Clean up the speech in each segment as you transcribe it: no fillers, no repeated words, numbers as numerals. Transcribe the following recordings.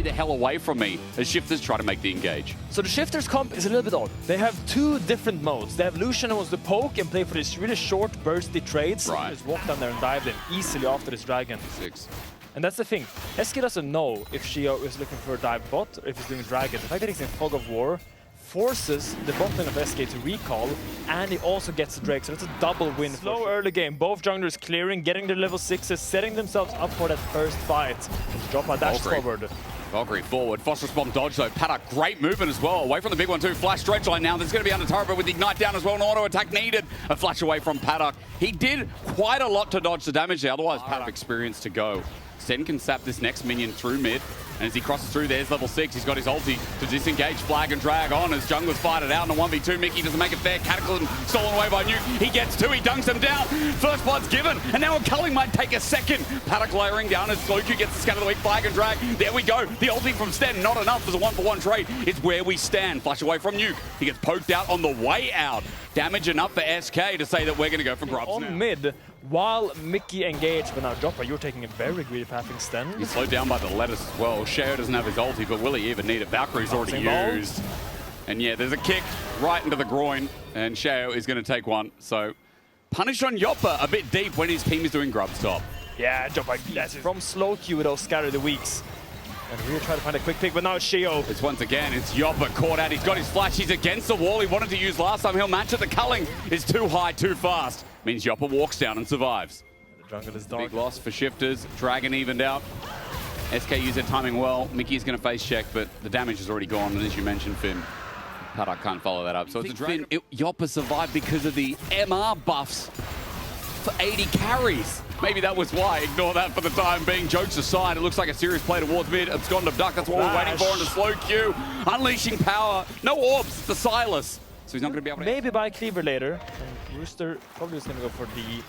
Stay the hell away from me as Shifters try to make the engage. So the Shifters comp is a little bit odd. They have two different modes. They have Lucian who wants to poke and play for these really short, bursty trades. Right. Just walk down there and dive in easily after this dragon. 6. And that's the thing. SK doesn't know if Shio is looking for a dive bot or if he's doing dragon. The fact that he's in Fog of War forces the bot lane of SK to recall, and he also gets the Drake, so it's a double win. Slow early game, both junglers clearing, getting their level 6s, setting themselves up for that first fight. Drop a dash forward. Valkyrie forward, Phosphorus Bomb dodge though. Paddock, great movement as well. Away from the big one too. Flash Dredge line now. There's going to be under turret, but with the Ignite down as well. An auto attack needed. A flash away from Paddock. He did quite a lot to dodge the damage there. Otherwise, Paddock experience to go. Sen can sap this next minion through mid. And as he crosses through, there's level 6. He's got his ulti to disengage, flag and drag on as junglers fight it out in a 1v2. Mickey doesn't make it fair. Cataclysm stolen away by Nuke. He gets 2, he dunks him down. First blood's given, and now a culling might take a second. Paddock layering down as Sloku gets the scatter of the weak, flag and drag. There we go. The ulti from Sten, not enough as a 1-for-1 trade. It's where we stand. Flash away from Nuke. He gets poked out on the way out. Damage enough for SK to say that we're going to go for grubs on now. Mid, while Mickey engaged, but now Dropper, you're taking a very greedy pathing Sten. He's slowed down by the lettuce as well. Sheo doesn't have his ulti, but will he even need it? Valkyrie's already used. And yeah, there's a kick right into the groin, and Sheo is going to take one. So, punish on Yoppa a bit deep when his team is doing grub stop. Yeah, Dropper, that's from slow Q with those scatter the weaks. And really try to find a quick pick, but now it's Shio. It's once again, it's Yoppa caught out. He's got his flash. He's against the wall he wanted to use last time. He'll match it. The culling is too high, too fast. Means Yoppa walks down and survives. The jungle is dark. Big loss for Shifters. Dragon evened out. SK used their timing well. Mickey's going to face check, but the damage is already gone. And as you mentioned, Finn, Paddock can't follow that up. So it's a dragon. Yoppa survived because of the MR buffs for 80 carries. Maybe that was why. Ignore that for the time being. Jokes aside, it looks like a serious play towards mid. Abscond of Duck. That's what we're waiting for on the slow Q. Unleashing power. No orbs. The Silas. So he's not going to be able to... Maybe buy Cleaver later. And Rooster probably is going to go for the...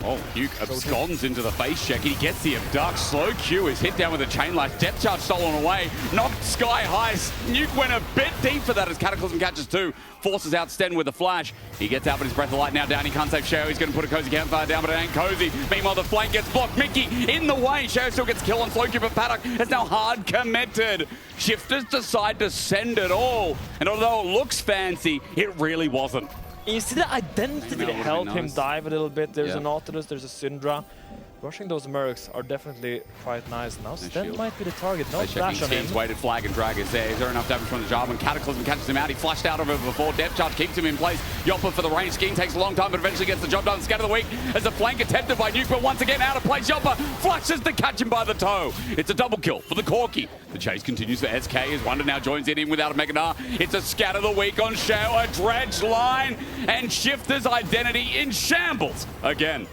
Oh, Nuke absconds into the face check. He gets the abduct. Slow Q is hit down with a chain lash. Depth charge stolen away. Knocked sky high. Nuke went a bit deep for that as Cataclysm catches 2. Forces out Sten with the flash. He gets out, but his breath of light now down. He can't save Sheo. He's going to put a cozy campfire down, but it ain't cozy. Meanwhile, the flank gets blocked. Mickey in the way. Sheo still gets kill on Slow Q, but Paddock is now hard committed. Shifters decide to send it all. And although it looks fancy, it really wasn't. You see the identity to help him dive a little bit. There's an Nautilus, there's a Syndra. Rushing those Mercs are definitely quite nice. Now Sten might be the target. No flash on him. Waited flag and drag is there. Is there enough damage from the job? When Cataclysm catches him out, he flashed out of it before. Depth charge keeps him in place. Yoppa for the range. Skiing takes a long time, but eventually gets the job done. Scatter the weak as a flank attempted by Nuke, but once again out of place. Yoppa flashes to catch him by the toe. It's a double kill for the Corki. The chase continues for SK as Wonder now joins in without a Mega Gnar. It's a scatter the weak on Shao, a dredge line, and Shifter's identity in shambles again.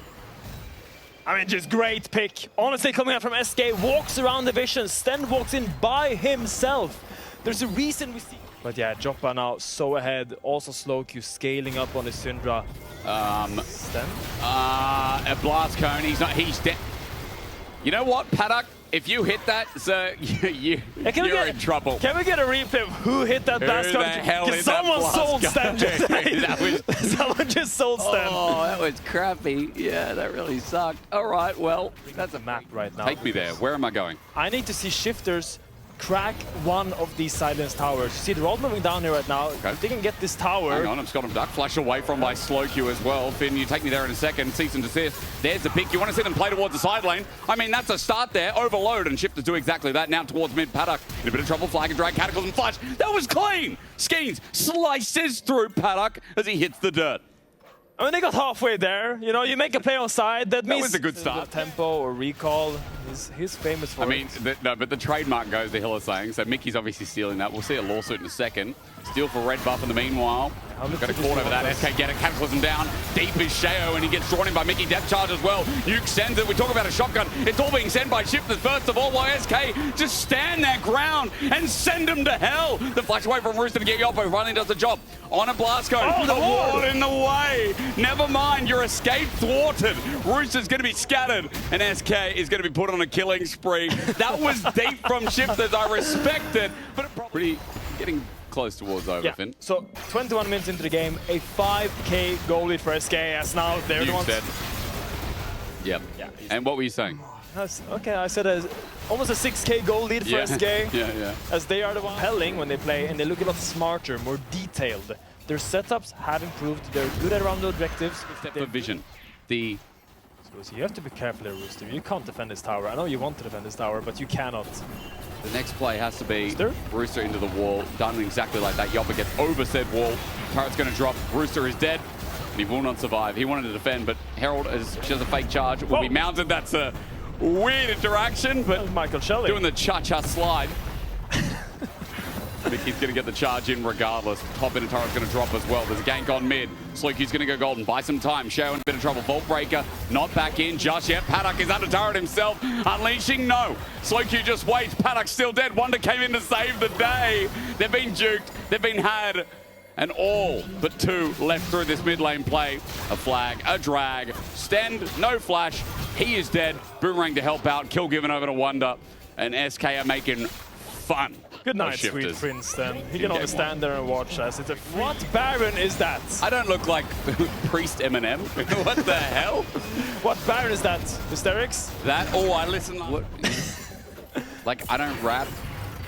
I mean, just great pick. Honestly, coming out from SK, walks around the vision. Sten walks in by himself. There's a reason we see... But yeah, Joppa now so ahead. Also slow Q scaling up on his Syndra. Sten? A blast cone. He's dead. You know what, Paddock? If you hit that, sir, you're in trouble. Can we get a replay of who hit that blast cone? Who the hell hit someone that sold Sten. Someone just sold Sten. Oh, that was crappy. Yeah, that really sucked. All right, well, that's a map right now. Take me there. Where am I going? I need to see Shifters crack one of these silence towers. See, they're all moving down here right now. Okay. If they can get this tower... Hang on, I've got him duck. Flash away from by slow Q as well. Finn, you take me there in a second. Cease and desist. There's the pick. You want to see them play towards the side lane? I mean, that's a start there. Overload, and Shifters do exactly that. Now towards mid. Paddock in a bit of trouble. Flag and drag. Cataclysm flash. That was clean. Skeens slices through Paddock as he hits the dirt. I mean, they got halfway there. You know, you make a play on side. That means was a good start. Tempo or recall. He's famous for it. I mean, no, but the trademark goes, the Hill is saying. So Mickey's obviously stealing that. We'll see a lawsuit in a second. Steal for red buff in the meanwhile. Got a caught over that. SK get it. Cataclysm down. Deep is Sheo, and he gets drawn in by Mickey. Depth charge as well. Nuke sends it. We talk about a shotgun. It's all being sent by Shifters first of all, while SK just stand their ground and send them to hell. The flash away from Rooster to get Yoppa. Finally does the job. On a blast cone. Oh, the wall in the way. Never mind. Your escape thwarted. Rooster's going to be scattered, and SK is going to be put on a killing spree. That was deep from Shifters. I respect it, but it probably getting close towards over, Finn. So 21 minutes into the game, a 5k goal lead for SK as now they're the ones. Yep. Yeah. And what were you saying? Okay, I said almost a 6K goal lead for SK. Yeah. As they are the one compelling when they play, and they look a lot smarter, more detailed. Their setups have improved. They're good around the objectives. Step for vision. The So you have to be careful here, Rooster. You can't defend this tower. I know you want to defend this tower, but you cannot. next play has to be Rooster? Rooster into the wall. Done exactly like that. Yopper gets over said wall. Turret's going to drop. Rooster is dead. And he will not survive. He wanted to defend, but Herald, as she has a fake charge, will be mounted. That's a weird interaction, but Michael Shelley doing the cha-cha slide. Mickey's going to get the charge in regardless. Top inner turret's going to drop as well. There's a gank on mid. Sluky's going to go golden. Buy some time. Show in a bit of trouble. Vault Breaker not back in just yet. Paddock is under turret himself. Unleashing, no. Sluky just waits. Paddock's still dead. Wonder came in to save the day. They've been juked. They've been had. And all but two left through this mid lane play. A flag, a drag, Stend, no flash. He is dead. Boomerang to help out. Kill given over to Wonder. And SK are making fun. Good night, sweet prince, then. He can only stand there and watch us. It's a... What Baron is that? I don't look like Priest Eminem. What the hell? What Baron is that? Hysterics? That, I listen. Like, I don't rap.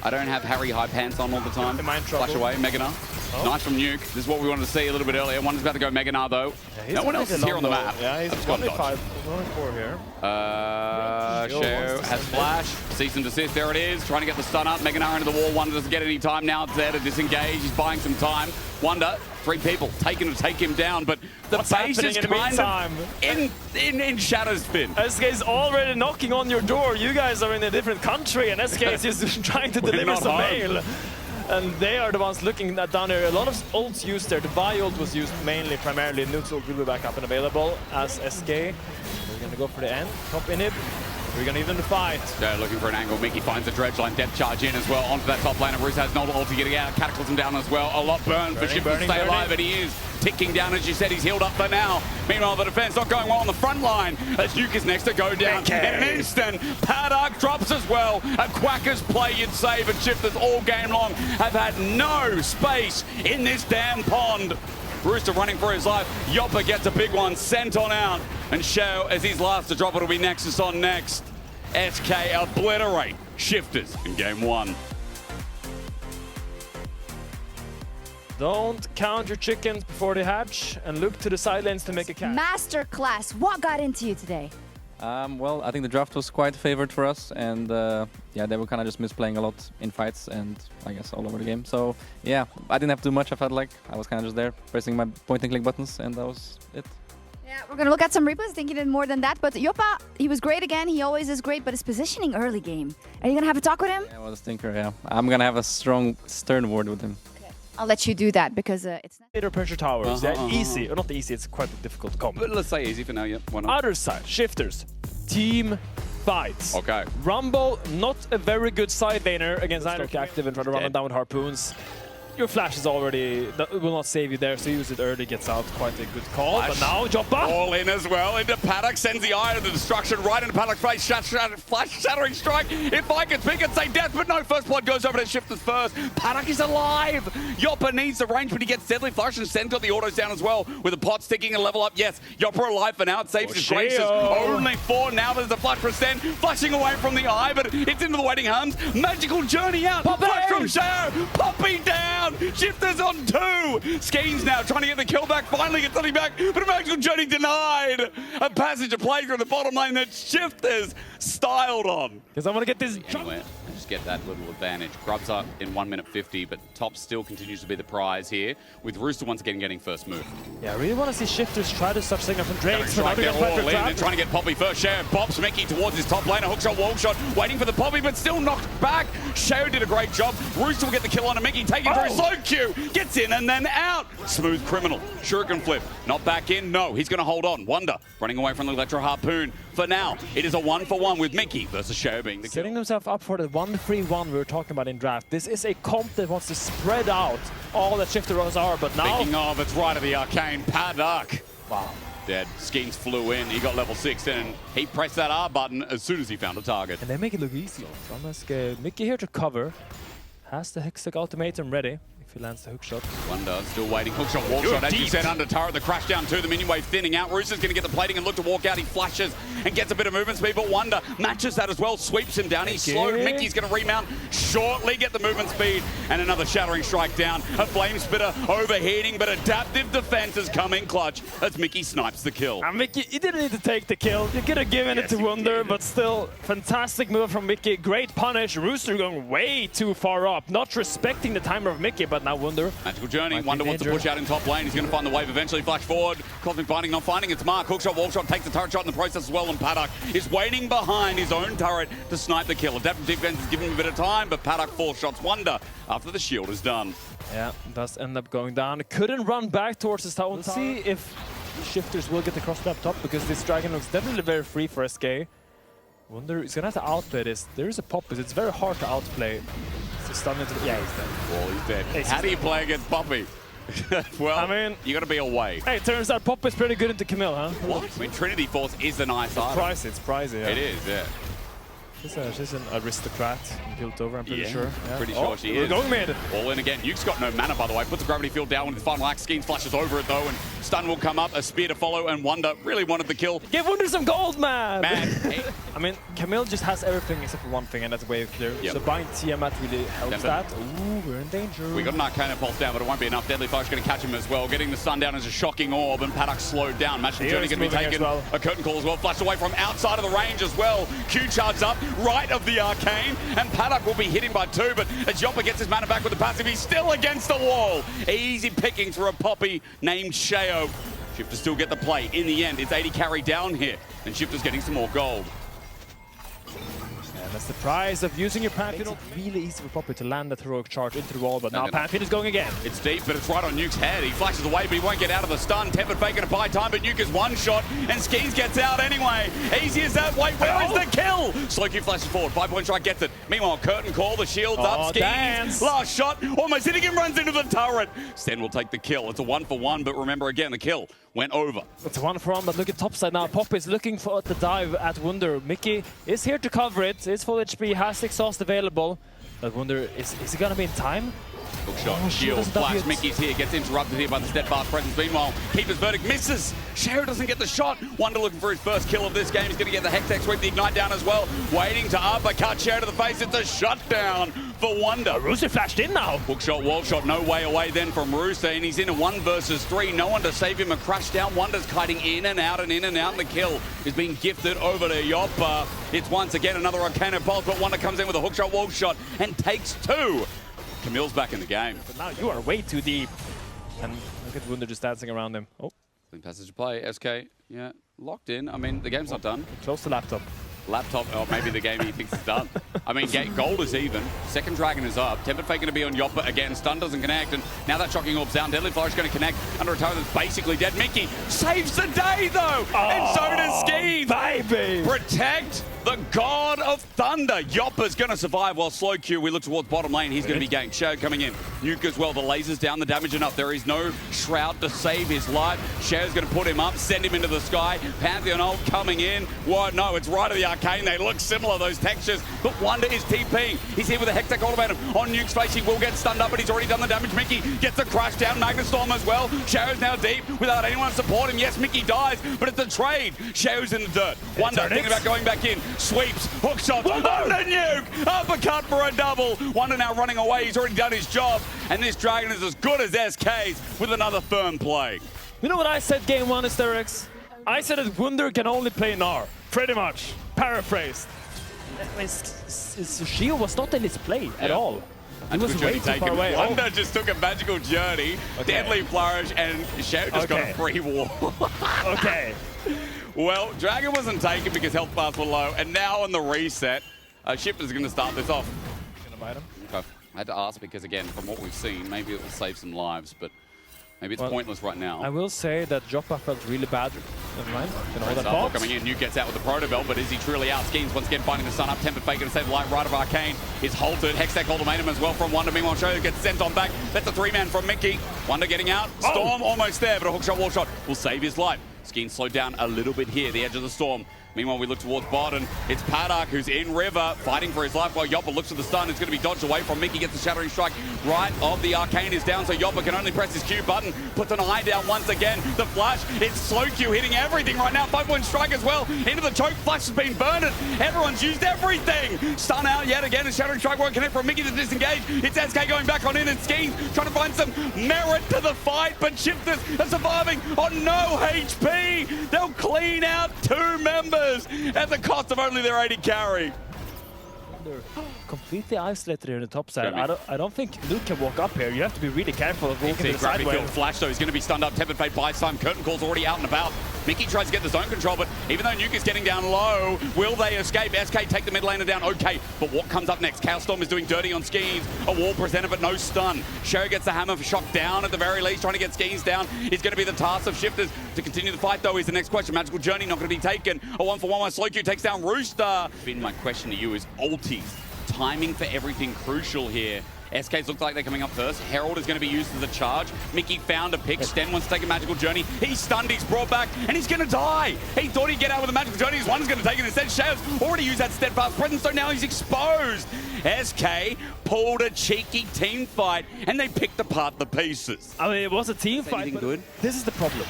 I don't have Harry high pants on all the time. Am I in trouble? Flash away, Meganar. Oh. Nice from Nuke. This is what we wanted to see a little bit earlier. One's about to go Meganar, though. Yeah, no one else is here on the map. Yeah, he's 1-4 here. Show has flash. Cease and desist. There it is. Trying to get the stun up. Meganar into the wall. Wonder doesn't get any time now. It's there to disengage. He's buying some time. Wonder, 3 people taking to take him down, but the base is kind of in Shadow's spin. SK is already knocking on your door. You guys are in a different country, and SK is just trying to deliver some mail. And they are the ones looking down here. A lot of ults used there. The Vi ult was used mainly, primarily. Nuke's ult will be back up and available as SK. We're going to go for the end. Top inhib. We're going to even the fight. They're looking for an angle. Mickey finds the dredge line. Depth charge in as well. Onto that top lane. And Roos has no ult to get out. Cataclysm down as well. A lot burned for Shift to stay alive, but he is ticking down. As you said, he's healed up for now. Meanwhile, the defense not going well on the front line. As Nuke is next to go down. In an instant, Paddock drops as well. A Quacker's play you'd save, and Shifters all game long have had no space in this damn pond. Rooster running for his life. Yopper gets a big one sent on out. And Shao, as he's last to drop, it'll be Nexus on next. SK obliterate Shifters in game 1. Don't count your chickens before they hatch, and look to the side lanes to make a catch. Masterclass, what got into you today? Well, I think the draft was quite favored for us, and yeah, they were kind of just misplaying a lot in fights and I guess all over the game. So yeah, I didn't have to do much. I felt like I was kind of just there pressing my point and click buttons, and that was it. Yeah, we're gonna look at some replays. I think he did more than that. But Yoppa, he was great again. He always is great, but his positioning early game. Are you gonna have a talk with him? Yeah, well, the stinker. Yeah, I'm gonna have a strong, stern word with him. I'll let you do that because it's not. Later pressure towers. Easy, or not easy. It's quite a difficult comp. But let's say easy for now. Yeah, why not? Other side, Shifters, team fights. Okay. Rumble, not a very good side laner against Hysterics active and try to run him down with harpoons. Your flash is already, that will not save you there, so use it early, gets out, quite a good call. Flash. But now Joppa! All in as well, into Paddock, sends the eye of the destruction right into Paddock's face, flash shattering strike. If I could pick it, say death, but no, first blood goes over to Shifters first. Paddock is alive! Yoppa needs the range, but he gets deadly flash and sends got the autos down as well, with the pot sticking a level up. Yes, Yoppa alive for now, it saves his graces. Only 4, now there's a flash for Sten, flashing away from the eye, but it's into the waiting hands. Magical journey out, flash from Shao, Poppy down, Shifters on 2. Schemes now trying to get the kill back, finally gets something back, but a magical journey denied. A passage of play through the bottom lane that Shifters styled on. Because I want to get this Anyway, just get that little advantage. Grubs up in 1 minute 50, but top still continues to be the prize here, with Rooster once again getting first move. Yeah, I really want to see Shifters try to start signal from Drakes. They're trying to get Poppy first. Shao bops Mickey towards his top lane. A hookshot, wall shot, waiting for the Poppy, but still knocked back. Shao did a great job. Rooster will get the kill on a Mickey, taking through slow Q, gets in and then out. Smooth criminal. Shuriken flip, not back in. No, he's going to hold on. Wonder running away from the Electro Harpoon. For now, it is a 1-for-1 with Mickey versus Shao being the kill. Setting themselves up for the 1-3-1 we were talking about in draft. This is a comp that wants to spread out all that Shifter runs are, but now... Speaking of, it's right of the arcane. Paddock. Wow. Dead. Schemes flew in. He got level 6 in, and he pressed that R button as soon as he found a target. And they make it look easy. From Mickey here to cover. Has the Hextech ultimatum ready. If If he lands the hook shot. Wonder still waiting. Hookshot, wall shot. As you said, under turret, the crash down to the minion wave thinning out. Rooster's going to get the plating and look to walk out. He flashes and gets a bit of movement speed, but Wonder matches that as well, sweeps him down. He's slowed. Mickey's going to remount shortly, get the movement speed, and another shattering strike down. A flame spitter overheating, but adaptive defense has come in clutch as Mickey snipes the kill. And Mickey, he didn't need to take the kill. You could have given it to Wonder, but still, fantastic move from Mickey. Great punish. Rooster going way too far up, not respecting the timer of Mickey, but now Wonder. Magical journey. Wonder wants to push out in top lane. He's going to find the wave eventually. Flash forward. Cosmic Binding not finding its mark. Hookshot, wall shot, takes the turret shot in the process as well. And Paddock is waiting behind his own turret to snipe the kill. Adaptive defense is giving him a bit of time, but Paddock 4 shots Wonder after the shield is done. Yeah, does end up going down. Couldn't run back towards his tower. We'll see if the shifters will get the cross up top, because this dragon looks definitely very free for SK. Wonder he's gonna have to outplay this. There is a Poppy. It's very hard to outplay. So stun into the, yeah, he's dead. Well, he's dead. How do you play against Poppy? Well, I mean, you got to be away. Hey, turns out Poppy's pretty good into Camille, huh? What? I mean, Trinity Force is a nice item. It's pricey, yeah. It is, yeah. She's an aristocrat in Piltover, I'm pretty sure. Yeah. Pretty sure she is. Going mid. All in again. Nuke's got no mana, by the way. Puts the gravity field down with the final axe. Skeens flashes over it, though, and stun will come up. A spear to follow, and Wonder really wanted the kill. Give Wonder some gold, man! Hey. I mean, Camille just has everything except for one thing, and that's wave clear. Yep. So buying Tiamat really helps that. Ooh, we're in danger. We got an Arcana Pulse down, but it won't be enough. Deadly Fire's going to catch him as well. Getting the stun down is a shocking orb, and Paddock slowed down. Magical Journey going to be taken. Well. A curtain call as well. Flashed away from outside of the range as well. Q charged up, right of the Arcane, and Paddock will be hitting by 2, but as Yoppa gets his mana back with the passive, he's still against the wall. Easy pickings for a Poppy named Sheo. Shifters still get the play. In the end, it's 80 carry down here, and Shifters getting some more gold. And that's the price of using your Pantheon. It's really easy for Poppy to land that heroic charge into the wall, but now Pantheon is going again. It's deep, but it's right on Nuke's head. He flashes away, but he won't get out of the stun. Tempered Fake going to buy time, but Nuke is one shot, and Skeens gets out anyway. Easy as that. Wait, where is the kill? Slow Q flashes forward. 5-point strike gets it. Meanwhile, curtain call, the shield's up. Skeens, last shot, almost hitting him, runs into the turret. Sten will take the kill. It's a 1-for-1, but remember again, the kill went over. It's a 1-for-1, but look at topside now. Poppy is looking for the dive at Wonder. Mickey is here to cover it. It's full HP, has exhaust available. But Wonder, is he gonna be in time? Hook shot, shield, flash, Mickey's here, gets interrupted here by the steadfast presence. Meanwhile, Keeper's Verdict misses. Sheo doesn't get the shot. Wonder looking for his first kill of this game. He's going to get the Hextech sweep, the Ignite down as well. Waiting to uppercut Sheo to the face. It's a shutdown for Wonder. Rooster flashed in now. Hook shot, wall shot, no way away then from Rooster, and he's in a 1 versus 3. No one to save him. A crash down. Wonder's kiting in and out and in and out, and the kill is being gifted over to Yoppa. It's once again another Arcana Pulse, but Wonder comes in with a hook shot, wall shot, and takes 2. Camille's back in the game. But now you are way too deep. And look at Wonder just dancing around him. Oh. Clean passage to play. SK, yeah, locked in. I mean, the game's not done. Close to laptop. Laptop, or maybe the game he thinks is done. I mean, gold is even. Second dragon is up. Tempered Fake going to be on Yoppa again. Stun doesn't connect, and now that shocking orb's down. Deadly Flourish going to connect under a tower that's basically dead. Mickey saves the day, though! And so does Skeens! Baby! Protect the God of Thunder. Yoppa's going to survive while slow Q, we look towards bottom lane. He's going to be ganked. Sheo coming in. Nuke as well. The laser's down, the damage enough. There is no shroud to save his life. Sheo's going to put him up, send him into the sky. Pantheon ult coming in. Whoa, no, it's right of the Arcane. They look similar, those textures. But Wonder is TPing. He's here with a Hextech ultimatum. On Nuke's face, he will get stunned up, but he's already done the damage. Mickey gets a crash down. Magnetstorm as well. Sheo's now deep without anyone to support him. Yes, Mickey dies, but it's a trade. Sheo's in the dirt. Wonder thinking about going back in. Sweeps. Hook shots, Wonder Nuke, uppercut for a double. Wonder now running away, he's already done his job. And this Dragon is as good as SK's with another firm play. You know what I said game 1, Hysterics? I said that Wonder can only play Gnar, pretty much. Paraphrased. Shield was not in his play at all. He was way too far away. Wonder just took a magical journey, Deadly Flourish, and Sheo just got a free wall. Okay. Well, Dragon wasn't taken because health bars were low, and now on the reset, Shifter's going to start this off. Gonna bite him? Okay. I had to ask because, again, from what we've seen, maybe it will save some lives, but maybe it's pointless right now. I will say that Joppa felt really bad. Never mind. Coming in, Nuke gets out with the Proto Belt, but is he truly out? Skeens once again finding the sun up. Tempered Fake going to save the light right of Arcane. Is halted. Hextech ultimatum as well from Wonder. Meanwhile, Sheo gets sent on back. That's a 3-man from Mickey. Wonder getting out. Storm almost there, but a hook shot, wall shot will save his life. Skeens slowed down a little bit here, the edge of the storm. Meanwhile, we look towards bot, and it's Paddock who's in river, fighting for his life while Yoppa looks at the stun. It's going to be dodged away from Mickey, gets the Shattering Strike right of the Arcane is down, so Yoppa can only press his Q button, puts an eye down once again. The flash, it's slow Q hitting everything right now. 5-point strike as well, into the choke, flash has been burned. Everyone's used everything. Stun out yet again, and Shattering Strike won't connect from Mickey to disengage. It's SK going back on in, and Skeens trying to find some merit to the fight, but Shifters are surviving on no HP. They'll clean out 2 members at the cost of only their 80 carry. They're completely isolated here in the top side. I don't think Luke can walk up here. You have to be really careful of walking to the side. Flash though, he's going to be stunned up. Tepid Fate buys time. Curtain Call's already out and about. Mickey tries to get the zone control, but even though Nuke is getting down low, will they escape? SK take the mid laner down. Okay, but what comes up next? Chaos Storm is doing dirty on Skeens. A wall presented, but no stun. Sherry gets the hammer for shot down at the very least, trying to get Skeens down. Is going to be the task of Shifters to continue the fight, though, is the next question. Magical Journey not going to be taken. A 1-for-1 while Slowq takes down Rooster. Finn, my question to you is ultis. Timing for everything crucial here. SKs look like they're coming up first. Herald is going to be used as a charge. Mickey found a pick. Sten wants to take a Magical Journey. He's stunned, he's brought back, and he's going to die. He thought he'd get out with a Magical Journey. His one's going to take it instead. Shao's already used that steadfast presence, so now he's exposed. SK pulled a cheeky team fight, and they picked apart the pieces. I mean, it was a team fight, but good? This is the problem.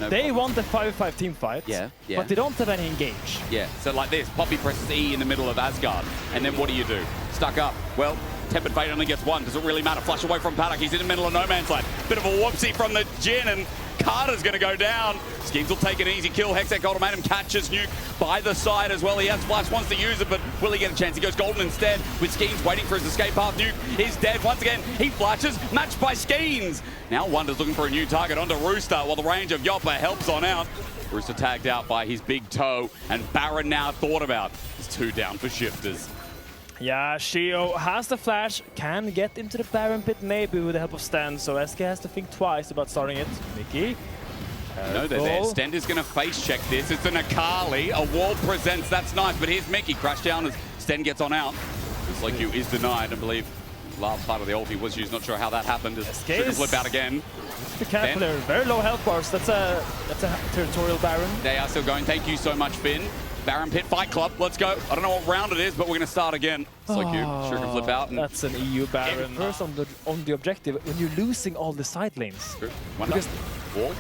They want the 5v5 team fight, but they don't have any engage. Yeah, so like this, Poppy presses E in the middle of Asgard, and then what do you do? Stuck up. Well, Tepid Fate only gets 1. Does it really matter? Flush away from Paddock. He's in the middle of no man's land. Bit of a whoopsie from the Jhin, and Carter's going to go down. Skeens will take an easy kill. Hextech Ultimatum catches Nuke by the side as well. He has Flash, wants to use it, but will he get a chance? He goes Golden instead, with Skeens waiting for his escape path. Nuke is dead. Once again, he flashes, matched by Skeens. Now Wonder's looking for a new target onto Rooster, while the range of Yoppa helps on out. Rooster tagged out by his big toe, and Baron now thought about. It's 2 down for Shifters. Yeah, Shio has the flash, can get into the Baron pit maybe with the help of Sten, so SK has to think twice about starting it. Mickey. No, they're there. Sten is going to face check this. It's an Akali. A wall presents. That's nice, but here's Mickey. Crash down as Sten gets on out. Looks like you is denied, I believe. Last part of the ulti was used. Not sure how that happened. Trigger flip out again. Be careful there. Very low health bars. That's a territorial Baron. They are still going. Thank you so much, Finn. Baron Pit Fight Club. Let's go. I don't know what round it is, but we're going to start again. It's like you. Sure can flip out. And that's an EU Baron. First on the objective, when you're losing all the side lanes. Wall.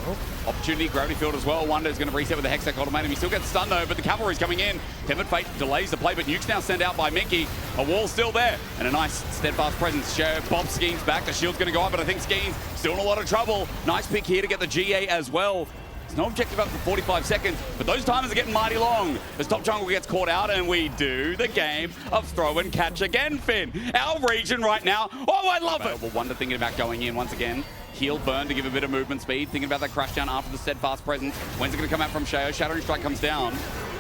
Opportunity, Gravity Field as well. Wonder is going to reset with the Hextech Ultimatum. He still gets stunned though, but the cavalry's coming in. Tepid Fate delays the play, but Nuke's now sent out by Mickey. A wall still there, and a nice steadfast presence. Show Bob Skeens back. The shield's going to go up, but I think Skeens still in a lot of trouble. Nice pick here to get the GA as well. There's no objective up for 45 seconds, but those timers are getting mighty long. As top jungle gets caught out, and we do the game of throw and catch again, Finn. Our region right now. Oh, I love it. Well, Wonder thinking about going in once again. Heal burn to give a bit of movement speed. Thinking about that crash down after the steadfast presence. When's it going to come out from Shao? Shattering Strike comes down.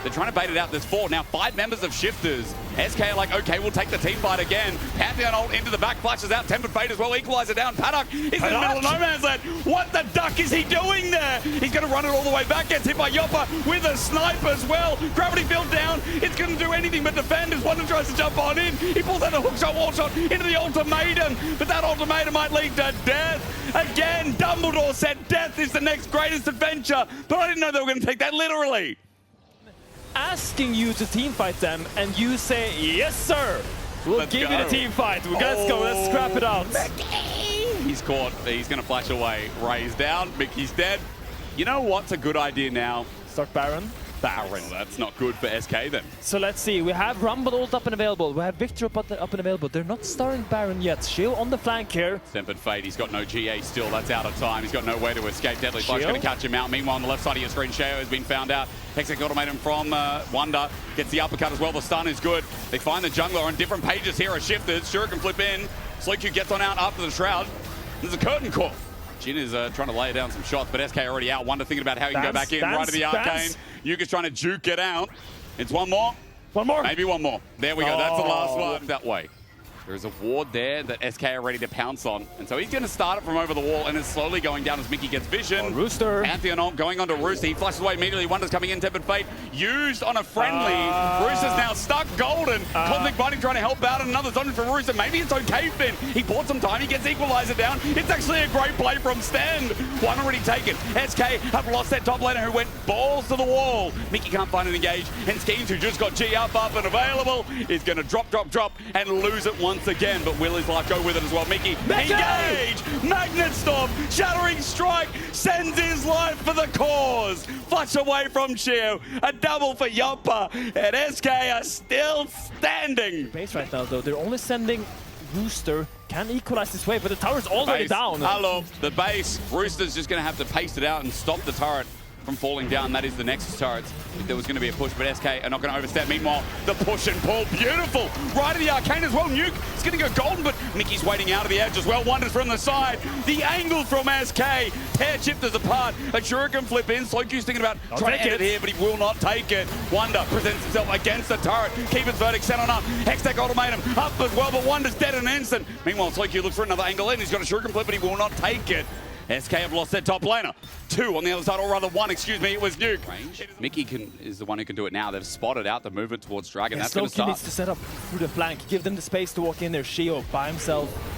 They're trying to bait it out. There's 4. Now 5 members of Shifters. SK are like, okay, we'll take the team fight again. Pantheon ult into the back, flashes out. Tempered Fate as well, equalizer down. Paddock is in the middle of no man's land. What the duck is he doing there? He's going to run it all the way back. Gets hit by Yoppa with a snipe as well. Gravity Field down. It's going to do anything but defend as Wonder tries to jump on in. He pulls out a hook shot, wall shot into the ultimatum. But that ultimatum might lead to death. Again, Dumbledore said death is the next greatest adventure. But I didn't know they were going to take that literally. Asking you to team fight them, and you say, yes, sir. We'll give you the team fight. Let's go. Let's scrap it out. He's caught. He's going to flash away. Ray's down. Mickey's dead. You know what's a good idea now? Start Baron. Baron. That's not good for SK then. So let's see. We have Rumble ult up and available. We have Victor up and available. They're not starting Baron yet. Shield on the flank here. Tempered Fate. He's got no GA still. That's out of time. He's got nowhere to escape. Deadly Flash going to catch him out. Meanwhile, on the left side of your screen, Shao has been found out. Hextech Ultimatum from Wonder. Gets the uppercut as well. The stun is good. They find the jungler on different pages here are Shifters. Sure can flip in. Slowq gets on out after the Shroud. There's a curtain call. Jhin is trying to lay down some shots, but SK already out. Wonder thinking about how he can go back in, right to the Arcane. Yuka's trying to juke it out. It's one more. One more. Maybe one more. There we go. That's the last one. That way. There is a ward there that SK are ready to pounce on. And so he's going to start it from over the wall and is slowly going down as Mickey gets vision. Oh, Rooster. Pantheon ult going on to Rooster. He flashes away immediately. Wonder's coming in. Tempered Fate used on a friendly. Rooster's now stuck. Golden. Cosmic Binding trying to help out. Another zone for Rooster. Maybe it's okay, Finn. He bought some time. He gets Equalizer down. It's actually a great play from Stand. One already taken. SK have lost their top laner who went balls to the wall. Mickey can't find an engage. And Schemes, who just got G up and available, is going to drop, and lose it once again. But will his life go with it as well? Mickey, engage! Magnet Storm, Shattering Strike, sends his life for the cause. Flush away from Chio, a double for Yoppa, and SK are still standing. Base right now, though, they're only sending Rooster. Can equalize this wave, but the tower's already down. Hello, the base. Rooster's just going to have to paste it out and stop the turret from falling down. That is the Nexus turrets. If there was going to be a push, but SK are not going to overstep. Meanwhile, the push and pull, beautiful. Right of the Arcane as well. Nuke is going to go golden, but Mickey's waiting out of the edge as well. Wonders from the side. The angle from SK. Pair chippers apart. A Shuriken flip in. Slow-Q's thinking about trying to end it here, but he will not take it. Wonder presents himself against the turret. Keep his verdict set on up. Hextech Ultimatum up as well, but Wonder's dead in an instant. Meanwhile, Slow-Q looks for another angle in. He's got a Shuriken flip, but he will not take it. SK have lost their top laner. 2 on the other side, or rather 1, excuse me, it was Nuke. Mickey is the one who can do it now. They've spotted out the movement towards Dragon. That's going to start. Needs to set up through the flank, give them the space to walk in there. Shio by himself.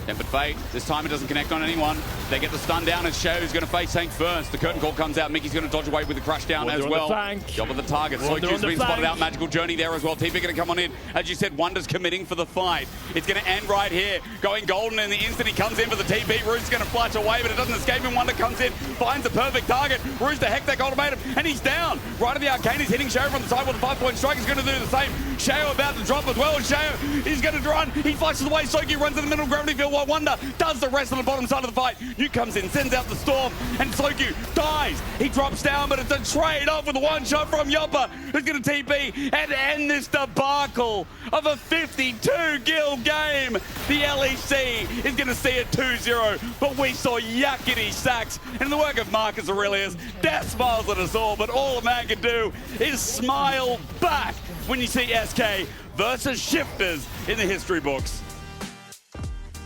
Tempered Fate, this time it doesn't connect on anyone. They get the stun down and Shao is going to face Tank first. The curtain call comes out. Mickey's going to dodge away with the crash down as well. Job of the target. Slow-Q's been spotted out. Magical Journey there as well. TP going to come on in. As you said, Wonder's committing for the fight. It's going to end right here. Going golden in the instant he comes in for the TP. Rooster's going to flash away, but it doesn't escape him. Wonder comes in, finds the perfect target. Rooster Hextech Ultimatum, and he's down. Right of the Arcane, he's hitting Shao from the side with a 5-point strike. He's going to do the same. Shao about to drop as well, and Shao is going to run. He flashes away. Slow-Q runs in the middle of gravity field while Wonder does the rest of the bottom side of the fight. Nuke comes in, sends out the storm, and Slow-Q dies. He drops down, but it's a trade off with a one shot from Yoppa, who's going to TP and end this debacle of a 52-kill game. The LEC is going to see it 2-0, but we saw yakety sacks. And in the work of Marcus Aurelius, death smiles at us all, but all a man can do is smile back when you see SK versus Shifters in the history books.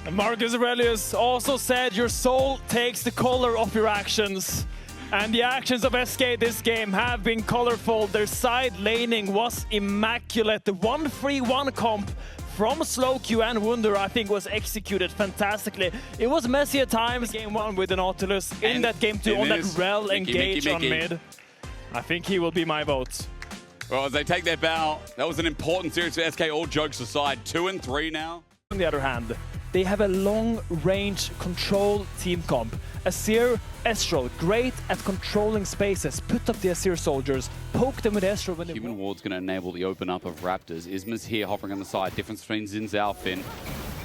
And Marcus Aurelius also said, your soul takes the color of your actions. And the actions of SK this game have been colorful. Their side laning was immaculate. The 1-3-1 comp from Slow-Q and Wunder, I think, was executed fantastically. It was messy at times. Game 1 with the Nautilus. In that game 2 on that Rel engage on mid. I think he will be my vote. Well, as they take their bow, that was an important series for SK, all jokes aside. 2-3 now. On the other hand, they have a long-range control team comp. Azir, Estral, great at controlling spaces. Put up the Azir soldiers, poke them with Estral when they Human Ward's going to enable the open up of Raptors. Isma's here, hovering on the side. Difference between Xin Zhao, Finn.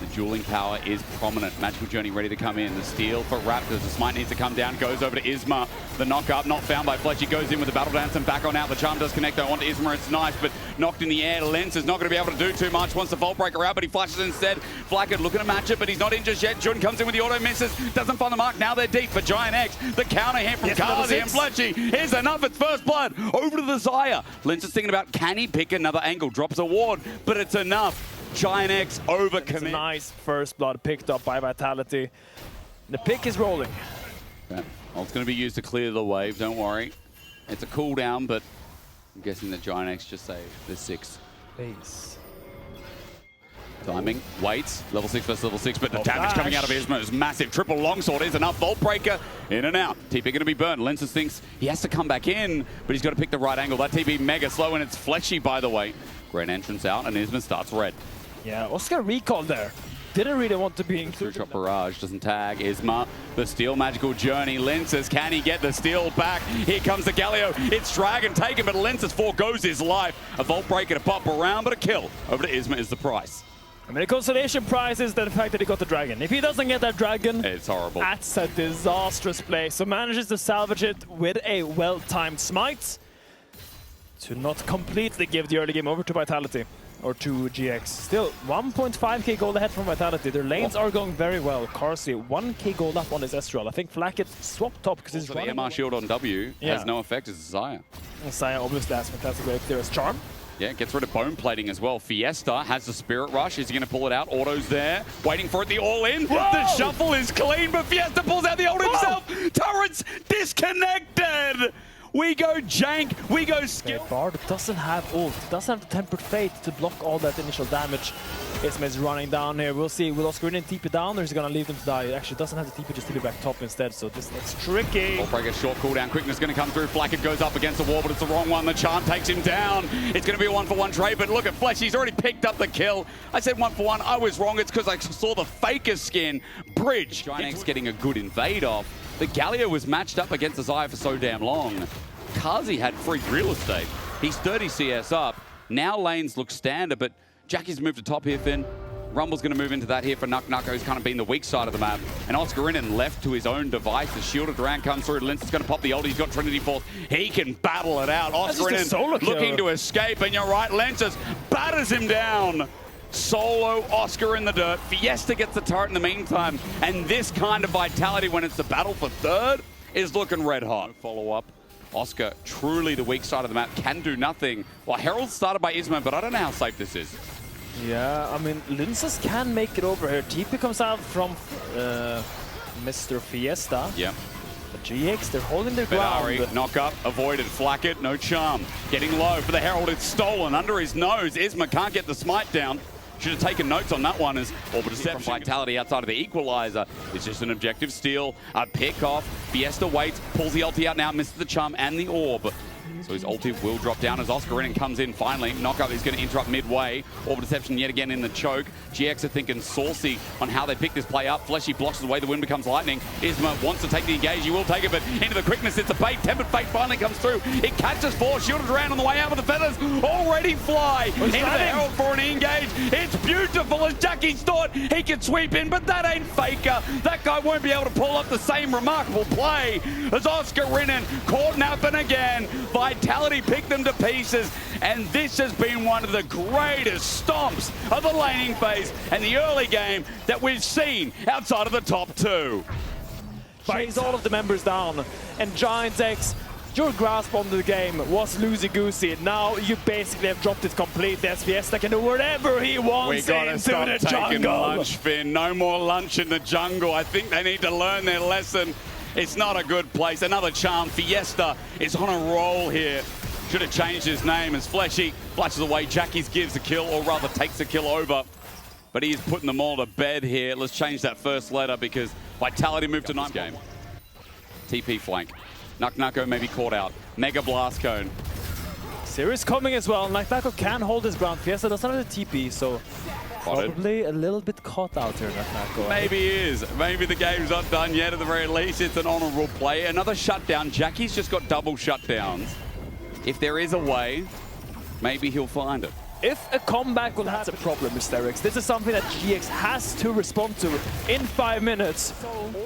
The dueling power is prominent. Magical Journey ready to come in. The steal for Raptors. The smite needs to come down. Goes over to Isma. The knock up, not found by Fletcher. Goes in with the Battle Dance and back on out. The charm does connect though onto Isma. It's nice, but knocked in the air. Lens is not going to be able to do too much. Wants the Vault Breaker out, but he flashes instead. Flackett looking to match it, but he's not in just yet. Jun comes in with the auto misses. Doesn't find the mark. Now they're deep for Giant X. The counter here from Kazi and Fletchy. Here's enough. It's first blood. Over to the Zaya. Lens is thinking about, can he pick another angle? Drops a ward, but it's enough. Giant X overcommit. Nice first blood picked up by Vitality. The pick is rolling. Yeah. Well, it's going to be used to clear the wave, don't worry. It's a cooldown, but I'm guessing that Giant X just saved the 6. Base. Timing, waits, level 6 versus level 6, but the damage coming out of Isma is massive. Triple longsword is enough. Vault Breaker in and out. TP going to be burned. Lenses thinks he has to come back in, but he's got to pick the right angle. That TP mega slow, and it's Fletchy, by the way. Great entrance out, and Isma starts red. Yeah, Oscar recall there. Didn't really want to be included. True shot barrage doesn't tag. Isma, the steal, Magical Journey. Lenses, can he get the steal back? Here comes the Galio. It's Dragon taken, but Lenses foregoes his life. A Vault Breaker to pop around, but a kill. Over to Isma is the price. I mean, the consolation prize is the fact that he got the Dragon. If he doesn't get that Dragon, it's horrible. That's a disastrous play. So manages to salvage it with a well-timed smite to not completely give the early game over to Vitality. Or to GX. Still, 1.5k gold ahead from Vitality. Their lanes are going very well. Carsey, 1k gold up on his Estral. I think Flackett swapped top because he's running. The MR shield on W has no effect as Zaya. Zaya obviously has fantastic wave there as Charm. Yeah, gets rid of bone plating as well. Fiesta has the Spirit Rush. Is he going to pull it out? Auto's there, waiting for it. The all-in. The shuffle is clean, but Fiesta pulls out the ult himself. Turret's disconnected. We go jank, we go skill. Bard doesn't have ult, doesn't have the Tempered Fate to block all that initial damage. Isma is running down here. We'll see. Will Oscar in TP down, or is he going to leave them to die? It actually doesn't have the TP, just TP back top instead, so that's tricky. Breaker short cooldown. Quickness going to come through. Flacker goes up against the wall, but it's the wrong one. The charm takes him down. It's going to be a 1-for-1 trade, but look at Flesh. He's already picked up the kill. I said 1-for-1. I was wrong. It's because I saw the Faker skin. Bridge. Giant's getting a good invade off. The Galio was matched up against Zaya for so damn long. Kazi had free real estate. He's 30 CS up. Now lanes look standard, but Jackie's moved to top here, Finn. Rumble's going to move into that here for Nucko, who's kind of been the weak side of the map. And Oscarinen left to his own device. The shielded round comes through. Lince is going to pop the ult. He's got Trinity Force. He can battle it out. Oscarinen looking to escape, and you're right, Lenses batters him down. Solo Oscar in the dirt. Fiesta gets the turret in the meantime. And this kind of vitality when it's the battle for third is looking red hot. Follow up. Oscar, truly the weak side of the map, can do nothing. Well, Herald started by Isma, but I don't know how safe this is. Yeah, I mean, Linces can make it over here. TP comes out from Mr. Fiesta. Yeah. The GX, they're holding their ground. Knock up, avoided, flack it, no charm. Getting low for the Herald, it's stolen under his nose. Isma can't get the smite down. Should have taken notes on that one as Orbit Deception. Vitality outside of the equalizer. It's just an objective steal, a pick off. Fiesta waits, pulls the ulti out now, misses the charm and the orb. So his ulti will drop down as Oscarinen comes in finally. Knockup is going to interrupt midway. Orbit Deception yet again in the choke. GX are thinking saucy on how they pick this play up. Fleshy blocks away, the wind becomes lightning. Isma wants to take the engage, he will take it, but into the quickness, it's a bait. Tempered Fate finally comes through. It catches four, shielded around on the way out with the feathers. Already fly into the Herald for an engage. It's beautiful as Jackie's thought he could sweep in, but that ain't Faker. That guy won't be able to pull up the same remarkable play as Oscarinen caught napping again. Vitality picked them to pieces, and this has been one of the greatest stomps of the laning phase and the early game that we've seen outside of the top two. Chase all of the members down, and Giant X, your grasp on the game was loosey-goosey. Now you basically have dropped it completely as Fiesta can do whatever he wants into the jungle. Lunch, Finn. No more lunch in the jungle. I think they need to learn their lesson. It's not a good place. Another charm. Fiesta is on a roll here. Should have changed his name as Fleshy flashes away. Jackie's gives the kill, or rather takes the kill over. But he's putting them all to bed here. Let's change that first letter because Vitality moved to 9th game. TP flank. Nucko may be caught out. Mega Blast Cone. Series coming as well. Nucko can hold his ground. Fiesta doesn't have the TP, so probably a little bit caught out here, Nucko. Maybe he is. Maybe the game's not done yet. At the very least, it's an honorable play. Another shutdown. Jackie's just got double shutdowns. If there is a way, maybe he'll find it. If a comeback will have a problem, Hysterics, this is something that GX has to respond to in 5 minutes.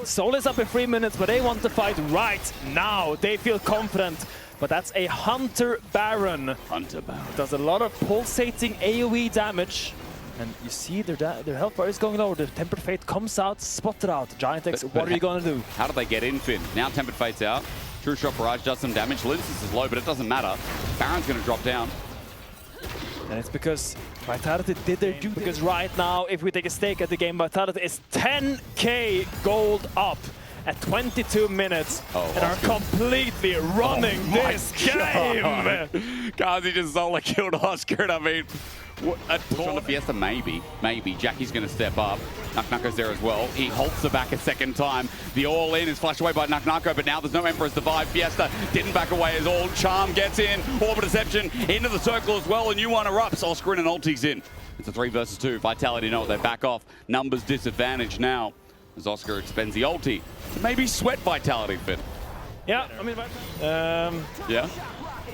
Soul is up in 3 minutes, but they want to fight right now. They feel confident, but that's a Hunter Baron. Hunter Baron. Does a lot of pulsating AoE damage. And you see their health bar is going lower. The Tempered Fate comes out, spotted out. Giant X, what are you going to do? How do they get in, Finn? Now Tempered Fate's out. True Shot Barrage does some damage. Linces is low, but it doesn't matter. Baron's going to drop down. And it's because Vitality did their duty. Because right now, if we take a stake at the game, Vitality is 10k gold up at 22 minutes and are completely running this game. Kazi just solo killed Oscar. I mean, a push on the Fiesta, maybe. Jackie's going to step up. Nucko's there as well. He halts the back a second time. The all-in is flashed away by Nucko, but now there's no Emperor's Divide. Fiesta didn't back away as all. Charm gets in. Orbit Deception into the circle as well, and you one erupts. Oscarin and ulti's in. It's a 3 versus 2. Vitality know they back off. Numbers disadvantage now as Oscar expends the ulti to maybe sweat Vitality Fit. Yeah, I mean, yeah.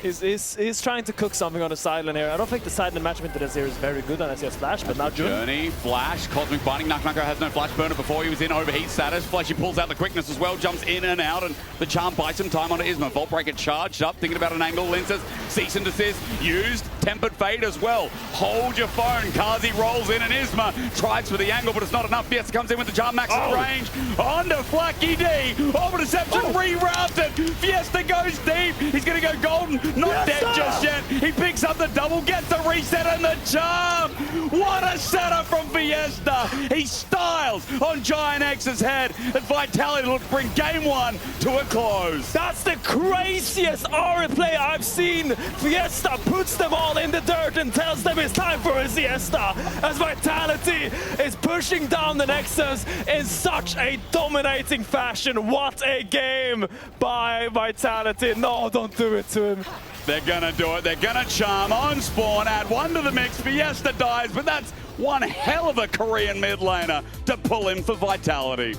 He's trying to cook something on the sideline here. I don't think the sideline matchment to this here is very good unless he has flash, but now Journey, flash, Cosmic Binding. Nucko has no flash burner before he was in overheat status. Fleshy pulls out the quickness as well, jumps in and out, and the charm buys some time onto Isma. Vault Breaker charged up, thinking about an angle. Linces, cease and desist, used. Tempered Fate as well. Hold your phone. Kazi rolls in and Isma tries for the angle, but it's not enough. Fiesta comes in with the charm max range. Onto Flacky D. Orbit Deception rerouted. Fiesta goes deep. He's going to go golden. Not dead just yet. He picks up the double, gets the reset and the charm. What a setup from Fiesta. He styles on Giant X's head. And Vitality looks to bring game one to a close. That's the craziest Aura play I've seen. Fiesta puts them all in the dirt and tells them it's time for a siesta. As Vitality is pushing down the Nexus in such a dominating fashion. What a game by Vitality. No, don't do it to him. They're gonna do it. They're gonna charm on spawn, add one to the mix. Fiesta dies, but that's one hell of a Korean mid laner to pull him for Vitality.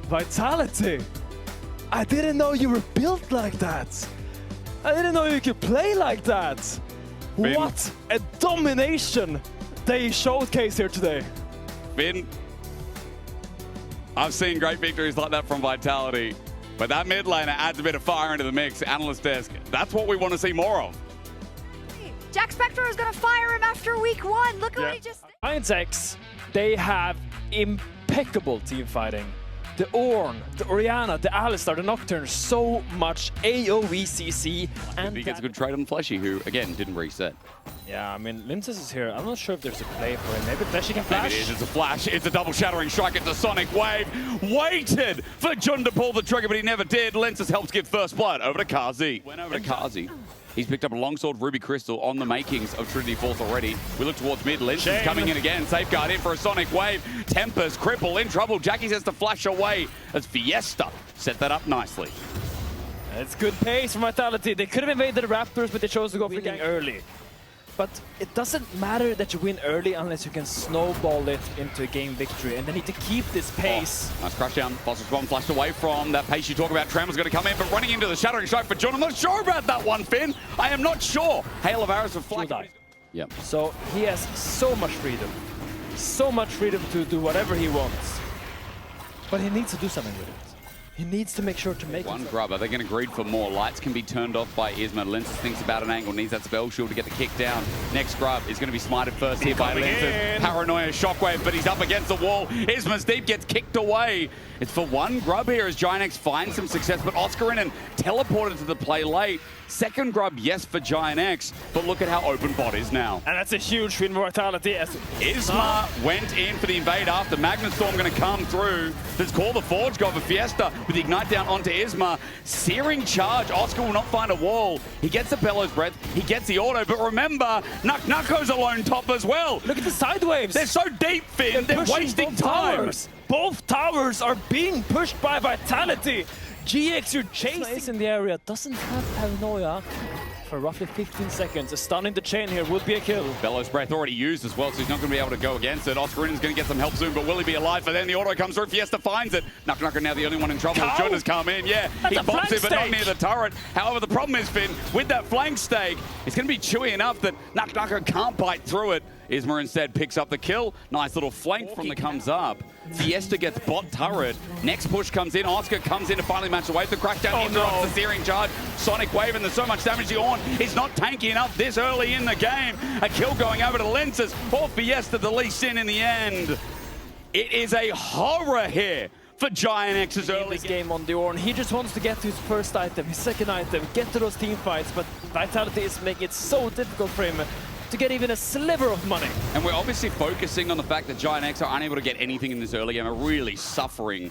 Vitality? I didn't know you were built like that. I didn't know you could play like that. Finn. What a domination they showcased here today. Finn, I've seen great victories like that from Vitality, but that mid laner adds a bit of fire into the mix. Analyst desk, that's what we want to see more of. Jack Spector is going to fire him after week 1. Look at what he just did. Giant X, they have impeccable team fighting. The Ornn, the Orianna, the Alistar, the Nocturne, so much AoE CC. And He gets a good trade on Fleshy, who, again, didn't reset. yeah, I mean, Linces is here. I'm not sure if there's a play for him. Maybe Fleshy can flash. Maybe it is. It's a flash. It's a double shattering strike. It's a Sonic Wave. Waited for Jun to pull the trigger, but he never did. Lenses helps give first blood over to Kazi. Went over to Kazi. He's picked up a longsword Ruby Crystal on the makings of Trinity Force already. We look towards mid. Lynch is coming in again. Safeguard in for a Sonic Wave. Tempest, Cripple in trouble. Jackie has to flash away as Fiesta set that up nicely. It's good pace from Vitality. They could have invaded the Raptors, but they chose to go freaking early. But it doesn't matter that you win early unless you can snowball it into a game victory. And they need to keep this pace. Oh, nice crash down. Foster's bomb flashed away from that pace you talk about. Tremor's going to come in, but running into the shattering strike for Jun. I'm not sure about that one, Finn. I am not sure. Hail of arrows for Flag. Yep. So he has so much freedom. So much freedom to do whatever he wants. But he needs to do something with it. He needs to make sure to make one grub. Are they going to greed for more? Lights can be turned off by Isma. Linces thinks about an angle, needs that spell shield to get the kick down. Next grub is going to be smited first here by Linces. Paranoia shockwave, but he's up against the wall. Isma's deep gets kicked away. It's for one grub here as Giant X finds some success, but Oscarinen teleported to the play late. Second grub, yes, for Giant X, but look at how open bot is now. And that's a huge win for Vitality. As Isma went in for the invade after. Magnetstorm going to come through. There's Call the Forge God for Fiesta with the Ignite down onto Isma. Searing charge. Oscar will not find a wall. He gets the Bellows Breath. He gets the auto, but remember, Nucko's a lone top as well. Look at the side waves. They're so deep, Finn. They're wasting time. Towers. Both towers are being pushed by Vitality. GX, you're chasing in the area, doesn't have Paranoia for roughly 15 seconds. A stun in the chain here would be a kill. Bellows Breath already used as well, so he's not going to be able to go against it. Oscarinen's going to get some help soon, but will he be alive? But then the auto comes through. Fiesta finds it. Nucker now the only one in trouble. Jun has come in. Yeah, he bumps it, but not near the turret. However, the problem is, Finn, with that flank stake, it's going to be chewy enough that Nucker can't bite through it. Isma instead picks up the kill. Nice little flank from the comes up. Fiesta gets bot turret. Next push comes in. Oscar comes in to finally match away. The crackdown interrupts the searing charge. Sonic Wave, and there's so much damage. The Ornn is not tanky enough this early in the game. A kill going over to Lenses for Fiesta, the least in the end. It is a horror here for Giant X's early game on the Ornn. He just wants to get to his first item, his second item, get to those team fights, but Vitality is making it so difficult for him to get even a sliver of money. And we're obviously focusing on the fact that Giant X are unable to get anything in this early game, are really suffering.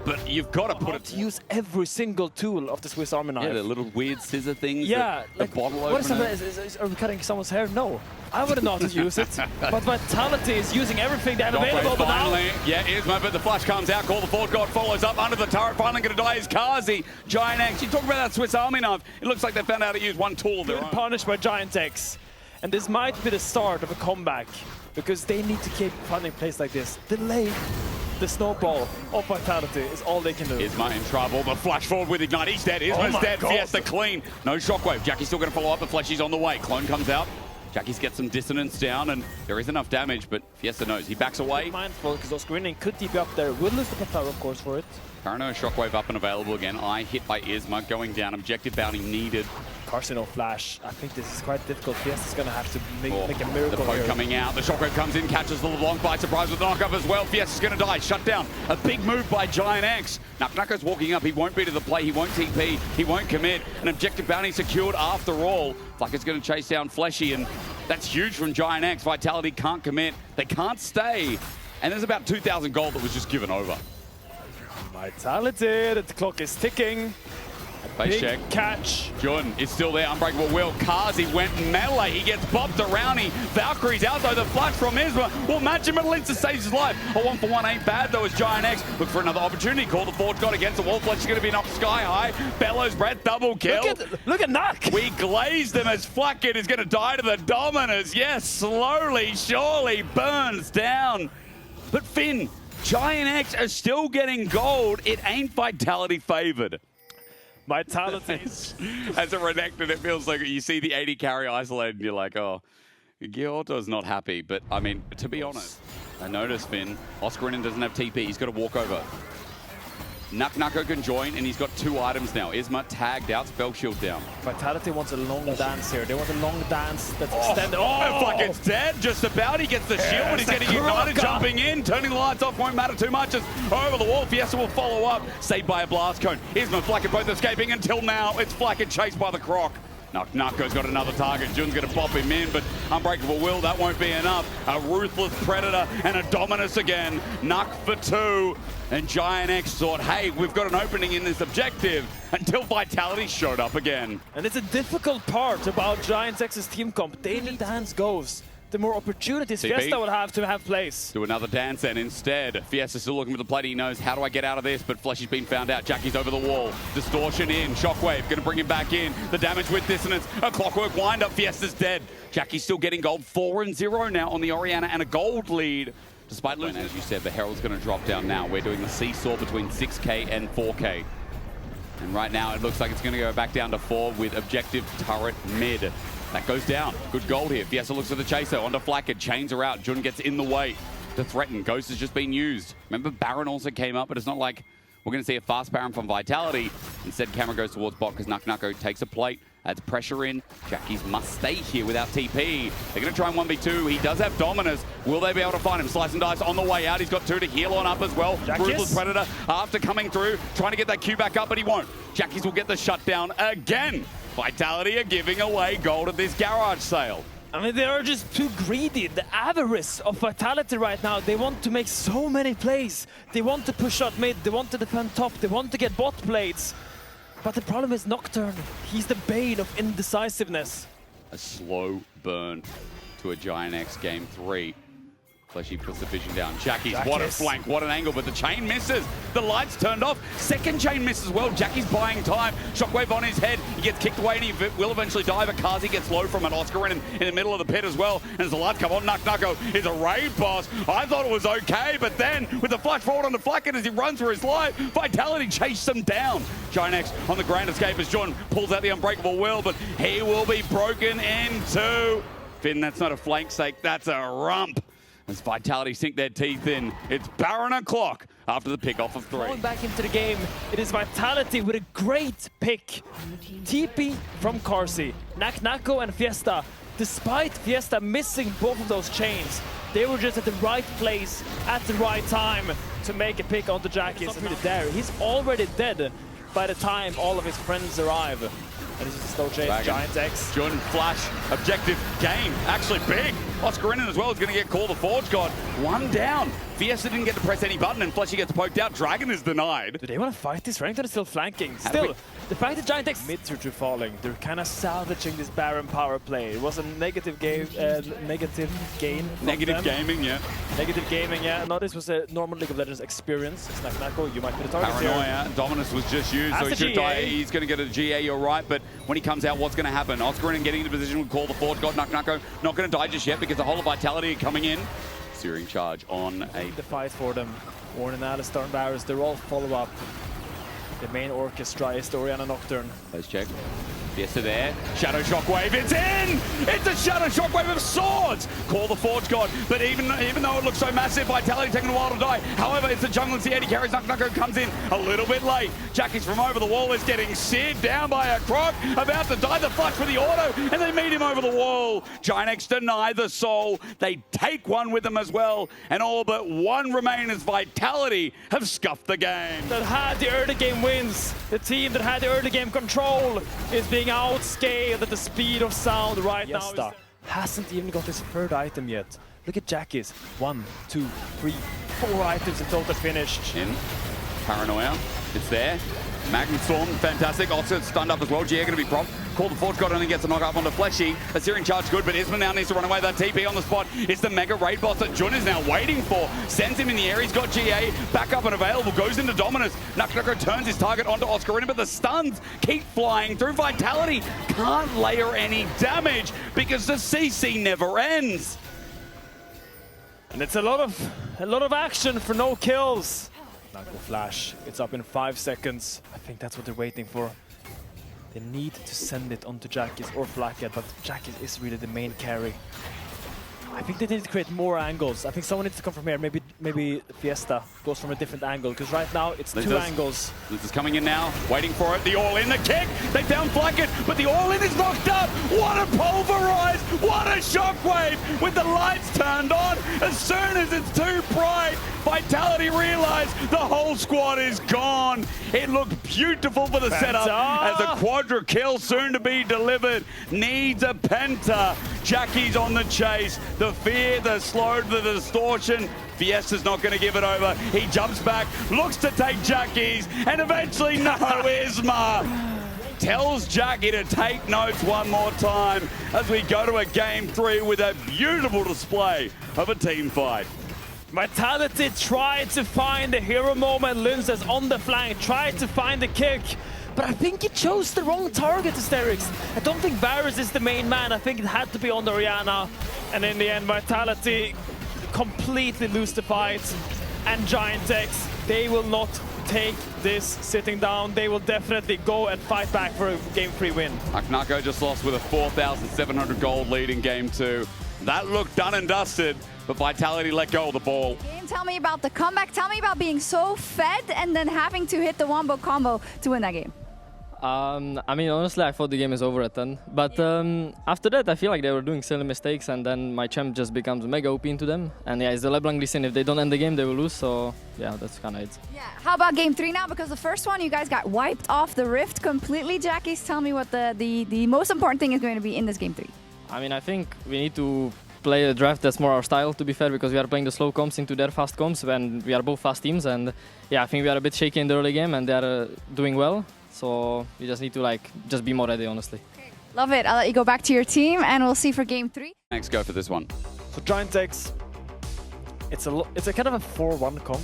But you've got to put it to use every single tool of the Swiss Army knife. Yeah, the little weird scissor things. Yeah, the bottle opener. What is are we cutting someone's hair? No, I wouldn't know how to use it. But Vitality is using everything they have available. But finally, yeah, Isma, but the flash comes out. Call the Forge God follows up under the turret. Finally going to die is Kazi. Giant X. You talk about that Swiss Army knife. It looks like they found out how to use one tool of their own. Punished by Giant X. And this might be the start of a comeback, because they need to keep finding plays like this. Delay the snowball of Vitality is all they can do. Isma in trouble, but flash forward with Ignite. He's dead. Isma's dead. Fiesta clean. No shockwave. Jackie's still going to follow up, but Fleshy's on the way. Clone comes out. Jackie's gets some dissonance down, and there is enough damage, but Fiesta knows. He backs away. Mindful, because Oscarinen could TP up there. Will lose the power, of course, for it. Paranoia shockwave up and available again. Eye hit by Isma, going down. Objective bounty needed. Carson no flash. I think this is quite difficult. Fiesta's gonna have to make a The miracle poke here. coming out. The shockwave comes in, catches the LeBlanc by surprise with the knock-up as well. Fiesta's going to die. Shut down. A big move by Giant X. Knuckknucko's walking up. He won't be to the play. He won't TP. He won't commit. An objective bounty secured after all. Flacco's going to chase down Fleshy, and that's huge from Giant X. Vitality can't commit. They can't stay. And there's about 2,000 gold that was just given over. Vitality, the clock is ticking. Base Big check. catch. Jun is still there. Unbreakable Will. Kazi went melee. He gets bopped around. Valkyrie's out though. The flash from Isma will match him at least to save his life. A 1-for-1 ain't bad though as Giant X look for another opportunity. Call the Forge God against the wall. Flash is going to be knocked sky high. Bellows breath double kill. Look at Knuck. We glazed him as Flackett is going to die to the Dominers. Yes, slowly, surely burns down. But Finn, Giant X are still getting gold. It ain't Vitality favored. Vitality. As a Renekton, it feels like you see the 80 carry isolated and you're like, oh, Giotto's not happy. But, I mean, to be honest, I noticed, Finn, Oscarinin doesn't have TP. He's got to walk over. Knuckknucko can join, and he's got 2 items now. Isma tagged out, spell shield down. Vitality wants a long dance here. They want a long dance that's extended. Oh, fuck, it's dead. Just about. He gets the shield, but he's getting ignited, jumping in. Turning the lights off won't matter too much. As over the wall, Fiesta will follow up. Saved by a blast cone. Isma, Flackett both escaping until now. It's Flackett chased by the Croc. Knuckknucko's got another target. Jun's going to pop him in, but Unbreakable Will, that won't be enough. A Ruthless Predator and a Dominus again. Knuck for 2. And Giant X thought, hey, we've got an opening in this objective until Vitality showed up again. And it's a difficult part about Giant X's team comp. Daily dance goes. The more opportunities TP. Fiesta would have to have place. Do another dance then instead. Fiesta's still looking for the plate. He knows, how do I get out of this? But Fleshy's been found out. Jackie's over the wall. Distortion in. Shockwave going to bring him back in. The damage with dissonance. A clockwork wind up. Fiesta's dead. Jackie's still getting gold. 4-0 now on the Orianna and a gold lead. Despite losing, as you said, the Herald's going to drop down now. We're doing the seesaw between 6K and 4K. And right now it looks like it's going to go back down to 4 with objective turret mid. That goes down. Good gold here. Fiesta looks for the chaser. Onto Flackett. Chains are out. Jun gets in the way to threaten. Ghost has just been used. Remember, Baron also came up, but it's not like we're going to see a fast Baron from Vitality. Instead, camera goes towards bot because Knuckknucko takes a plate. Adds pressure in. Jackies must stay here without TP. They're going to try and 1v2. He does have Dominus. Will they be able to find him? Slice and dice on the way out. He's got 2 to heal on up as well. Ruthless Predator after coming through. Trying to get that Q back up, but he won't. Jackies will get the shutdown again. Vitality are giving away gold at this garage sale. I mean, they are just too greedy. The avarice of Vitality right now. They want to make so many plays. They want to push out mid. They want to defend top. They want to get bot plates. But the problem is Nocturne. He's the bane of indecisiveness. A slow burn to a Giant X game 3. Fleshy puts the vision down. Jackie's, what a flank, what an angle, but the chain misses. The lights turned off. Second chain misses as well. Jackie's buying time. Shockwave on his head. He gets kicked away and he will eventually die, but Kazi gets low from an Oscarinin in the middle of the pit as well. And as the lights come on, Knuckknucko is a raid boss. I thought it was okay, but then with the flash forward on the Flackett as he runs for his life, Vitality chased him down. Giant X on the grand escape as John pulls out the Unbreakable Will, but he will be broken into. Finn, that's not a flank sake, that's a rump. As Vitality sink their teeth in, it's Baron o'clock after the pick off of 3. Going back into the game, it is Vitality with a great pick. TP from Carsey, Knuckknucko and Fiesta. Despite Fiesta missing both of those chains, they were just at the right place at the right time to make a pick onto Jackie. He's not really there. He's already dead by the time all of his friends arrive. And this is a slow chase, Giant X. Jordan flash, objective game, actually big. Oscarinin as well is going to get called the Forge God. 1 down. Fiesta didn't get to press any button and Fleshy gets poked out. Dragon is denied. Do they want to fight this? Renekton is still flanking. Still, the fact that Giant X mid to falling, they're kind of salvaging this Baron power play. It was a negative game, negative gain. Negative gaming, yeah. Negative gaming, yeah. No, this was a normal League of Legends experience. Knuckknucko, you might be the target Paranoia. here. Dominus was just used, so he should die. He's going to get a GA, you're right, but when he comes out, what's going to happen? Oscarinin getting into position would call the Forge God. Knuckknucko not going to die just yet because the whole of Vitality coming in. Searing charge on a... The fight for them. Warren and Alice, Stormbarrows, they're all follow-up. The main orchestra is the Orianna Nocturne. Let's check. Fiesta there. Shadow Shockwave. It's in! It's a Shadow Shockwave of swords! Call the Forge God. But even though it looks so massive, Vitality taking a while to die. However, it's the jungle and the AD carries. Nuck comes in a little bit late. Jackie's from over the wall is getting sieved down by a Croc. About to die. The flash for the auto. And they meet him over the wall. Ginex deny the soul. They take one with them as well. And all but one remain as Vitality have scuffed the game. That had the early game wins. The team that had the early game control is being outscaled at the speed of sound right now. Hasn't even got his third item yet. Look at Jackie's. 1, 2, 3, 4 items in total finished. In. Paranoia. It's there. Magnet Storm, fantastic. Offset stunned up as well. GA going to be prompt. Call the Forge God only gets a knock up onto Fleshy. A Searing Charge good, but Isma now needs to run away. That TP on the spot is the Mega Raid Boss that Jun is now waiting for. Sends him in the air. He's got GA back up and available. Goes into Dominus. Nuck turns his target onto Oscarina, but the stuns keep flying through. Vitality can't layer any damage because the CC never ends. And it's a lot of action for no kills. Nago flash. It's up in 5 seconds. I think that's what they're waiting for. They need to send it onto Jackie's or Flackhead, but Jackie's is really the main carry. I think they need to create more angles. I think someone needs to come from here. Maybe Fiesta goes from a different angle, because right now it's 2 angles. This is coming in now, waiting for it. The all-in, the kick. They found Flackhead, but the all-in is knocked up. What a pulverize! What a shockwave with the lights turned on. As soon as it's too bright, Vitality realized the whole squad is gone. It looked beautiful for the setup as a quadra kill soon to be delivered. Needs a penta. Jackie's on the chase. The fear, the slow, the distortion. Fiesta's not going to give it over. He jumps back, looks to take Jackie's, and eventually, no, Isma tells Jackie to take notes one more time as we go to a game 3 with a beautiful display of a team fight. Vitality tried to find the hero moment. Linzes on the flank, tried to find the kick. But I think he chose the wrong target, Hysterics. I don't think Varus is the main man. I think it had to be on the Orianna. And in the end, Vitality completely lose the fight. And Giantex, they will not take this sitting down. They will definitely go and fight back for a game 3 win. Aknako just lost with a 4,700 gold lead in game 2. That looked done and dusted, but Vitality let go of the ball. Tell me about the comeback. Tell me about being so fed and then having to hit the wombo combo to win that game. I mean, honestly, I thought the game is over at 10. But after that, I feel like they were doing silly mistakes, and then my champ just becomes mega OP into them. And yeah, it's the LeBlanc Lee Sin. If they don't end the game, they will lose. So yeah, that's kind of it. Yeah. How about game 3 now? Because the first one, you guys got wiped off the Rift completely. Jackies, tell me what the most important thing is going to be in this game 3. I mean, I think we need to play a draft that's more our style, to be fair, because we are playing the slow comps into their fast comps, and we are both fast teams. And yeah, I think we are a bit shaky in the early game, and they are doing well. So we just need to just be more ready, honestly. Okay. Love it. I'll let you go back to your team, and we'll see for game 3. Thanks, go for this one. For Giantex, it's a kind of a 4-1 comp,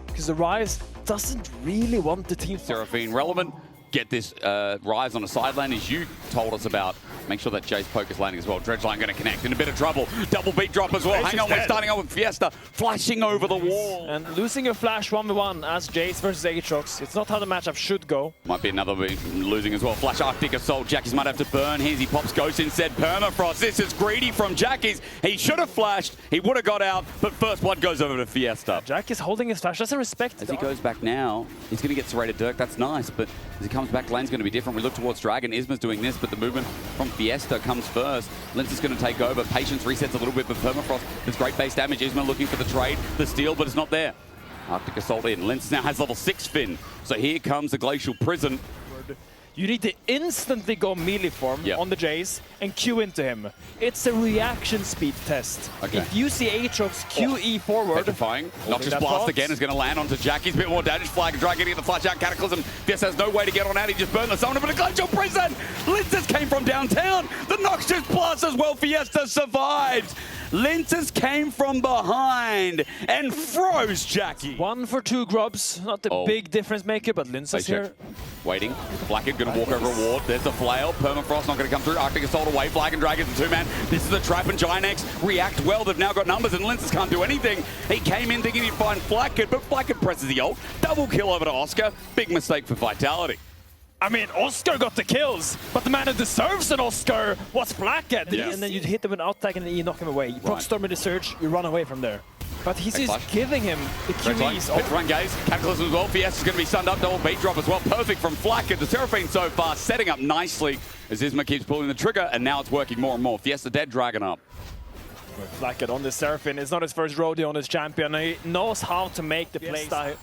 because the Rise doesn't really want the team. Seraphine relevant. Get this Rise on a side lane, as you told us about. Make sure that Jace poke is landing as well. Dredgeline going to connect in a bit of trouble. Double beat drop as well. Hang on, we're starting out with Fiesta flashing over the wall. And losing your flash 1v1 as Jace versus Aatrox, it's not how the matchup should go. Might be another losing as well. Flash Arctic Assault. Jackie's might have to burn. Here's he pops Ghost instead. Permafrost. This is greedy from Jackie's. He should have flashed. He would have got out, but first blood goes over to Fiesta. Jackie's holding his flash. Doesn't respect as he goes back now. He's going to get serrated Dirk. That's nice, but as he comes back, lane's going to be different. We look towards Dragon. Isma's doing this, but the movement from Fiesta comes first. Linz is going to take over. Patience resets a little bit, but Permafrost does great base damage. Isma looking for the trade, the steal, but it's not there. Arctic Assault in. Linz now has level 6 Finn. So here comes the Glacial Prison. You need to instantly go melee form on the Jace and Q into him. It's a reaction speed test. Okay. If you see Aatrox QE forward... Petrifying. Noxious Blast again is going to land onto Jackie's. Bit more damage. Flag Dragon getting the flash out. Cataclysm. This has no way to get on out. He just burned the summoner, but a Glacial Prison! Linces came from downtown. The Noxious Blast as well. Fiesta survived. Linces came from behind and froze Jackie. 1 for 2 grubs. Not the big difference maker, but Linces here. Waiting. Blackhead going to walk over a ward. There's the flail. Permafrost not going to come through. Arctic Assault controlled away. Flag and Dragons and two-man. This is a trap, and Giant X react well. They've now got numbers, and Linces can't do anything. He came in thinking he'd find Flakked, but Flakked presses the ult. Double kill over to Oscar. Big mistake for Vitality. I mean, Oscar got the kills, but the man who deserves an Oscar was Flakked. Yes. And then you hit him with an out tag and then you knock him away. You proc storm in the surge, you run away from there. But he's just giving him the QEs. Pitch run gaze, Cataclysm as well. Fiesta's going to be stunned up, double beat drop as well. Perfect from Flakked. The Seraphine so far setting up nicely as Isma keeps pulling the trigger, and now it's working more and more. Fiesta dead, Dragon up. Flakked on the Seraphine. It's not his first rodeo on his champion. He knows how to make the play style.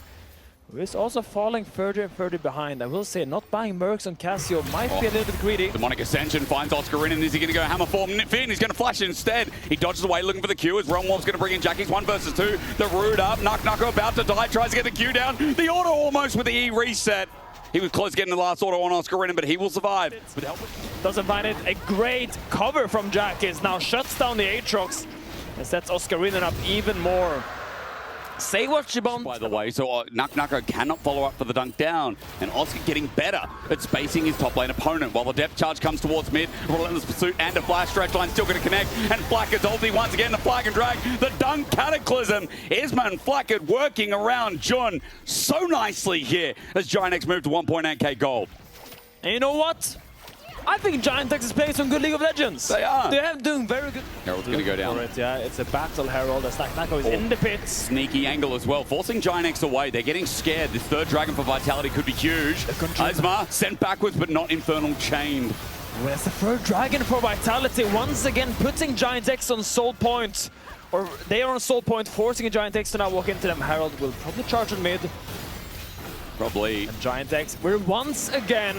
Who is also falling further and further behind. I will say, not buying Mercs on Cassio might be a little bit greedy. Demonic Ascension finds Oscar in, and is he going to go hammer form? Finn, he's going to flash instead. He dodges away looking for the Q as Realm Warp's going to bring in Jackie's 1 versus 2. The root up, Nucker about to die, tries to get the Q down. The auto almost with the E reset. He was close getting the last auto on Oscar in, but he will survive. Doesn't find it. A great cover from Jackies. Now shuts down the Aatrox and sets Oscarina up even more. Say what you want. By the way, so Nucker cannot follow up for the dunk down, and Oscar getting better at spacing his top lane opponent. While the depth charge comes towards mid, Relentless Pursuit and a flash stretch line still going to connect, and Flakked ulti once again, the flag and drag, the dunk Cataclysm. Isma and Flakked working around Jun so nicely here as Giant X move to 1.8k gold. And you know what? I think Giant X is playing some good League of Legends. They are. They're doing very good. Herald's going to go down. Yeah, it's a battle Herald as Nako is in the pits. Sneaky angle as well, forcing Giant X away. They're getting scared. This third dragon for Vitality could be huge. Isma sent backwards, but not Infernal chained. Well, it's the third dragon for Vitality, once again putting Giant X on soul point. Or they are on soul point, forcing a Giant X to now walk into them. Herald will probably charge on mid. Probably. And Giant X, we're once again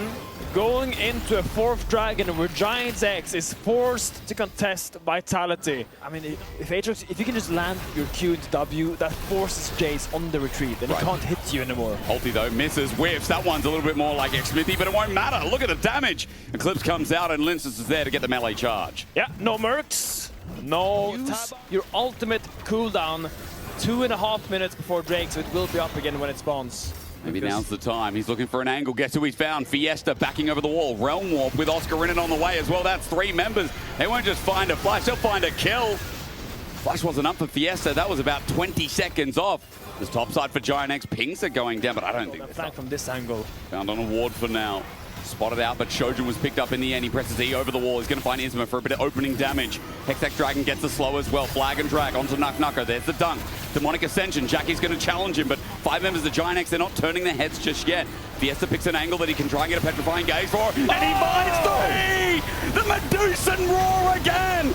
going into a fourth dragon where Giant X is forced to contest Vitality. I mean, if Aatrox, if you can just land your Q into W, that forces Jace on the retreat, and he can't hit you anymore. Ulti though, misses, whiffs. That one's a little bit more like X-Smithy, but it won't matter. Look at the damage. Eclipse comes out, and Linces is there to get the melee charge. Yeah, no Mercs, no tab. Your ultimate cooldown, 2.5 minutes before Drake, so it will be up again when it spawns. Maybe now's the time. He's looking for an angle. Guess who he's found? Fiesta backing over the wall. Realm Warp with Oscar in it on the way as well. That's 3 members. They won't just find a flash, they'll find a kill. Flash wasn't up for Fiesta. That was about 20 seconds off. This top side for Giant X. Pings are going down, but I don't think they're flank from this angle. Found on a ward for now. Spotted out, but Shojin was picked up in the end. He presses E over the wall. He's going to find Isma for a bit of opening damage. Hextech Dragon gets the slow as well. Flag and drag onto Nucker. There's the dunk. Demonic Ascension. Jackie's going to challenge him, but 5 members of Giant X, they're not turning their heads just yet. Fiesta picks an angle that he can try and get a petrifying gaze for, and he finds 3! The Medusan roar again!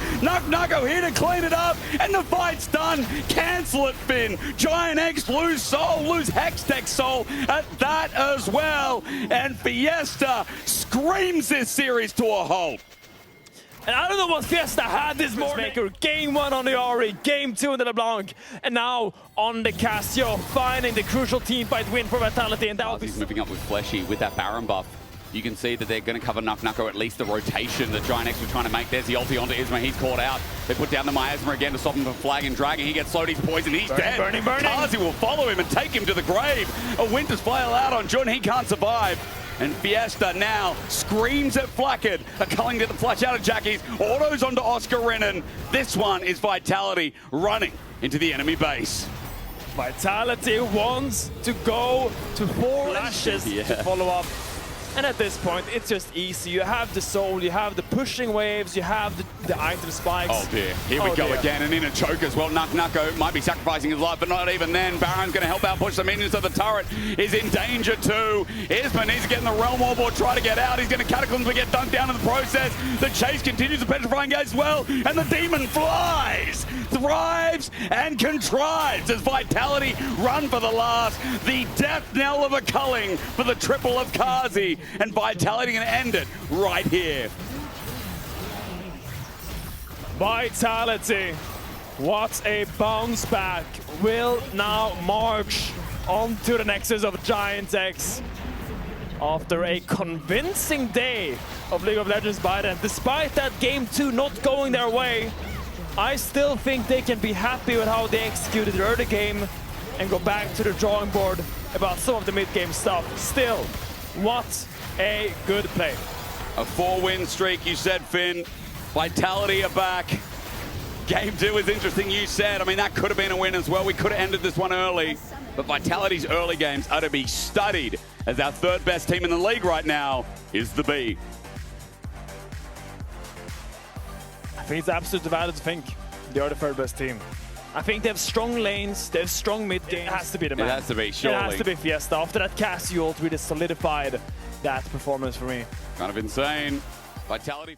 Nucker here to clean it up, and the fight's done. Cancel it, Finn. Giant X lose soul, lose Hextech soul at that as well. And Fiesta screams this series to a halt. And I don't know what Fiesta had this morning. Game 1 on the Ari, Game 2 on the LeBlanc, and now on the Cassio, finding the crucial team fight win for Vitality. And that he's moving up with Fleshy with that Baron buff. You can see that they're going to cover Nucker, at least the rotation that Giant X was trying to make. There's the ulti onto Isma. He's caught out. They put down the Miasma again to stop him from flag and dragging. He gets slowed. He's poisoned. He's dead. Burning. Kazi will follow him and take him to the grave. A Winter's Flail out on Jun. He can't survive. And Fiesta now screams at Flakked. A culling to the flash out of Jackie's. Autos onto Oscar Renan. This one is Vitality running into the enemy base. Vitality wants to go to 4 flashes to follow up. And at this point, it's just easy. You have the soul, you have the pushing waves, you have the item spikes. Oh dear, here we go again, and in a choke as well. Nucko might be sacrificing his life, but not even then. Baron's going to help out push the minions, so the turret is in danger too. Isma needs to get in the Realm Warp or try to get out. He's going to Cataclysm but get dunked down in the process. The chase continues, the petrifying gaze as well, and the demon flies, thrives, and contrives as Vitality run for the last. The death knell of a culling for the triple of Kazi. And Vitality going to end it right here. Vitality, what a bounce back, will now march onto the Nexus of Giant X. After a convincing day of League of Legends by them, despite that Game 2 not going their way, I still think they can be happy with how they executed the early game and go back to the drawing board about some of the mid-game stuff. Still, what a good play. A 4-win streak, you said, Finn. Vitality are back. Game 2 is interesting, you said. I mean, that could have been a win as well. We could have ended this one early. But Vitality's early games are to be studied, as our third best team in the league right now is the B. I think it's absolutely valid to think they are the third best team. I think they have strong lanes, they have strong mid games. It has to be the man. It has to be, surely. It has to be Fiesta. After that Cassie ult really solidified that performance for me. Kind of insane. Vitality.